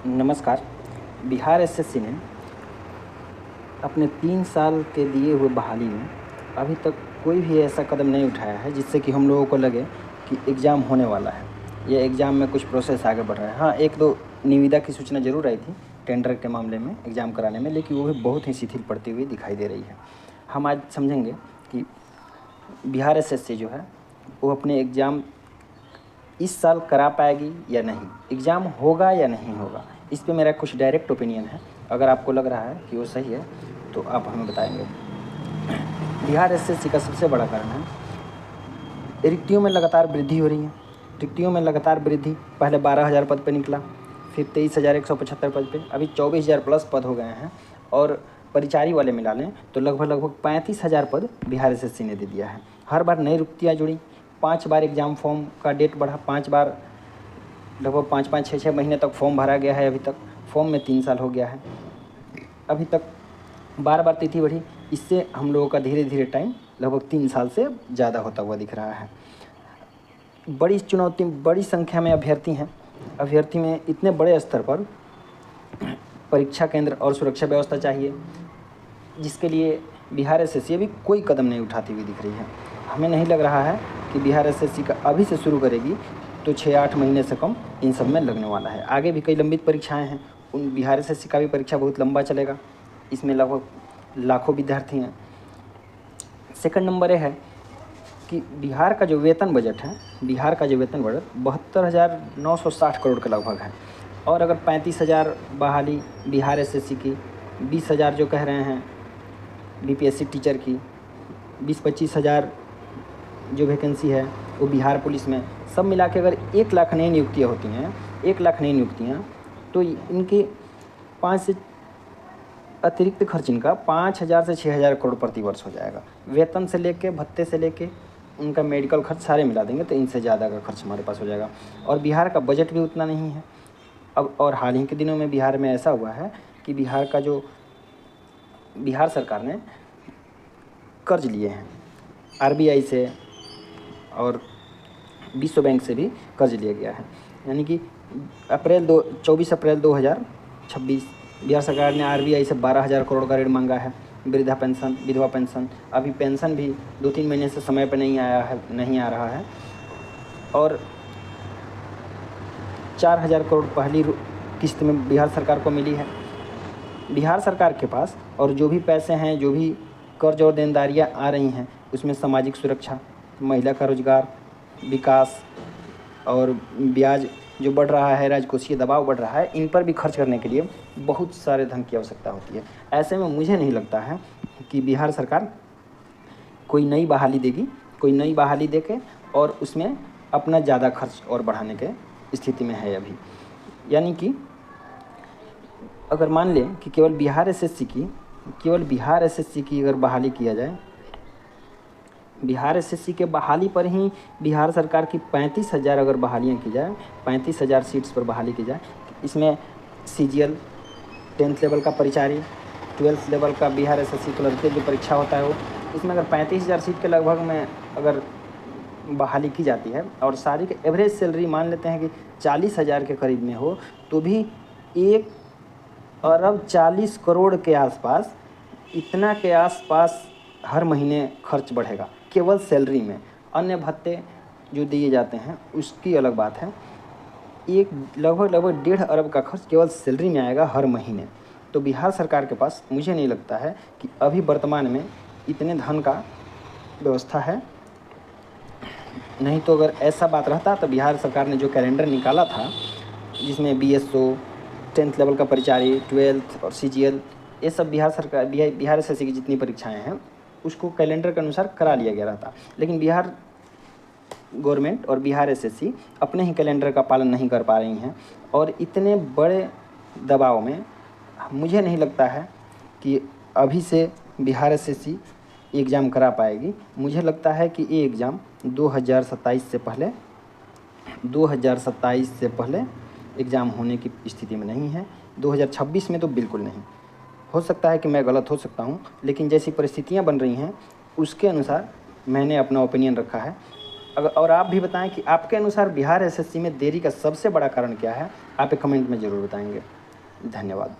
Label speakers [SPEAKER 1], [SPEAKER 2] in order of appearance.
[SPEAKER 1] नमस्कार। बिहार एसएससी ने अपने 3 साल के दिए हुए बहाली में अभी तक कोई भी ऐसा कदम नहीं उठाया है जिससे कि हम लोगों को लगे कि एग्ज़ाम होने वाला है या एग्ज़ाम में कुछ प्रोसेस आगे बढ़ रहा है। हाँ, 1-2 निविदा की सूचना ज़रूर आई थी टेंडर के मामले में एग्ज़ाम कराने में, लेकिन वो भी बहुत ही शिथिल पड़ती हुई दिखाई दे रही है। हम आज समझेंगे कि बिहार एसएससी जो है वो अपने एग्ज़ाम इस साल करा पाएगी या नहीं, एग्ज़ाम होगा या नहीं होगा। इस पे मेरा कुछ डायरेक्ट ओपिनियन है। अगर आपको लग रहा है कि वो सही है तो आप हमें बताएंगे। बिहार एसएससी का सबसे बड़ा कारण है रिक्तियों में लगातार वृद्धि हो रही है। रिक्तियों में लगातार वृद्धि, पहले 12,000 पद पे निकला, फिर 23,175 पद पे, अभी 24,000 प्लस पद हो गए हैं। और परिचारी वाले मिला लें तो लगभग 35,000 पद बिहार एसएससी ने दे दिया है। हर बार नई रिक्तियाँ जुड़ी, 5 बार एग्ज़ाम फॉर्म का डेट बढ़ा, 5 बार लगभग 5-5, 6-6 महीने तक फॉर्म भरा गया है। अभी तक फॉर्म में 3 साल हो गया है। अभी तक बार तिथि बढ़ी। इससे हम लोगों का धीरे धीरे टाइम लगभग 3 साल से ज़्यादा होता हुआ दिख रहा है। बड़ी चुनौती, बड़ी संख्या में अभ्यर्थी हैं। अभ्यर्थी में इतने बड़े स्तर पर परीक्षा केंद्र और सुरक्षा व्यवस्था चाहिए, जिसके लिए बिहार एसएससी अभी कोई कदम नहीं उठाती हुई दिख रही है। हमें नहीं लग रहा है कि बिहार एसएससी का अभी से शुरू करेगी तो 6-8 महीने से कम इन सब में लगने वाला है। आगे भी कई लंबित परीक्षाएं हैं, उन बिहार एसएससी का भी परीक्षा बहुत लंबा चलेगा। इसमें लगभग लाखों विद्यार्थी हैं। सेकंड नंबर ये है कि बिहार का जो वेतन बजट 72,960 करोड़ के लगभग है। और अगर 35,000 बहाली बिहार एसएससी की, 20,000 जो कह रहे हैं बीपीएससी टीचर की, 20-25 हज़ार जो वैकेंसी है वो बिहार पुलिस में, सब मिला के अगर 1 लाख नई नियुक्तियाँ होती हैं, 1 लाख नई नियुक्तियाँ, तो इनके 5 से अतिरिक्त खर्च इनका 5,000 से 6,000 करोड़ प्रति वर्ष हो जाएगा। वेतन से लेके, भत्ते से लेके, उनका मेडिकल खर्च सारे मिला देंगे तो इनसे ज़्यादा का खर्च हमारे पास हो जाएगा। और बिहार का बजट भी उतना नहीं है। अब और हाल ही के दिनों में बिहार में ऐसा हुआ है कि बिहार सरकार ने कर्ज लिए हैं आरबीआई से और विश्व बैंक से भी कर्ज लिया गया है। यानी कि 24 अप्रैल 2026 बिहार सरकार ने आरबीआई से 12,000 करोड़ का ऋण मांगा है। वृद्धा पेंशन, विधवा पेंशन, अभी पेंशन भी 2-3 महीने से समय पर नहीं आ रहा है। और 4,000 करोड़ पहली किस्त में बिहार सरकार को मिली है। बिहार सरकार के पास और जो भी पैसे हैं, जो भी कर्ज और देनदारियाँ आ रही हैं, उसमें सामाजिक सुरक्षा, महिला का रोजगार, विकास और ब्याज जो बढ़ रहा है, राजकोषीय दबाव बढ़ रहा है, इन पर भी खर्च करने के लिए बहुत सारे धन की आवश्यकता होती है। ऐसे में मुझे नहीं लगता है कि बिहार सरकार कोई नई बहाली देके और उसमें अपना ज़्यादा खर्च और बढ़ाने के स्थिति में है अभी। यानी कि अगर मान लें कि केवल बिहार एसएससी की अगर बहाली किया जाए, बिहार एसएससी के बहाली पर ही बिहार सरकार की 35,000 अगर बहालियाँ की जाए, 35,000 सीट्स पर बहाली की जाए, इसमें सीजीएल, 10th लेवल का परिचारी, 12th लेवल का बिहार एसएससी क्लर्क की जो परीक्षा होता है वो, इसमें अगर 35,000 सीट के लगभग में अगर बहाली की जाती है और सारी के एवरेज सैलरी मान लेते हैं कि 40,000 के करीब में हो, तो भी 1,40 करोड़ के आसपास, इतना के आसपास हर महीने खर्च बढ़ेगा केवल सैलरी में। अन्य भत्ते जो दिए जाते हैं उसकी अलग बात है। लगभग 1.5 अरब का खर्च केवल सैलरी में आएगा हर महीने। तो बिहार सरकार के पास मुझे नहीं लगता है कि अभी वर्तमान में इतने धन का व्यवस्था है। नहीं तो अगर ऐसा बात रहता तो बिहार सरकार ने जो कैलेंडर निकाला था, जिसमें बीएसओ, 10th लेवल का परिचारी, 12th और सीजीएल, ये सब बिहार एसएससी की जितनी परीक्षाएं हैं उसको कैलेंडर के अनुसार करा लिया गया रहता। लेकिन बिहार गवर्नमेंट और बिहार एसएससी अपने ही कैलेंडर का पालन नहीं कर पा रही हैं और इतने बड़े दबाव में मुझे नहीं लगता है कि अभी से बिहार एसएससी एग्ज़ाम करा पाएगी। मुझे लगता है कि ये एग्ज़ाम 2027 से पहले एग्ज़ाम होने की स्थिति में नहीं है। 2026 में तो बिल्कुल नहीं। हो सकता है कि मैं गलत हो सकता हूँ, लेकिन जैसी परिस्थितियाँ बन रही हैं उसके अनुसार मैंने अपना ओपिनियन रखा है। अगर और आप भी बताएं कि आपके अनुसार बिहार एसएससी में देरी का सबसे बड़ा कारण क्या है। आप एक कमेंट में ज़रूर बताएंगे। धन्यवाद।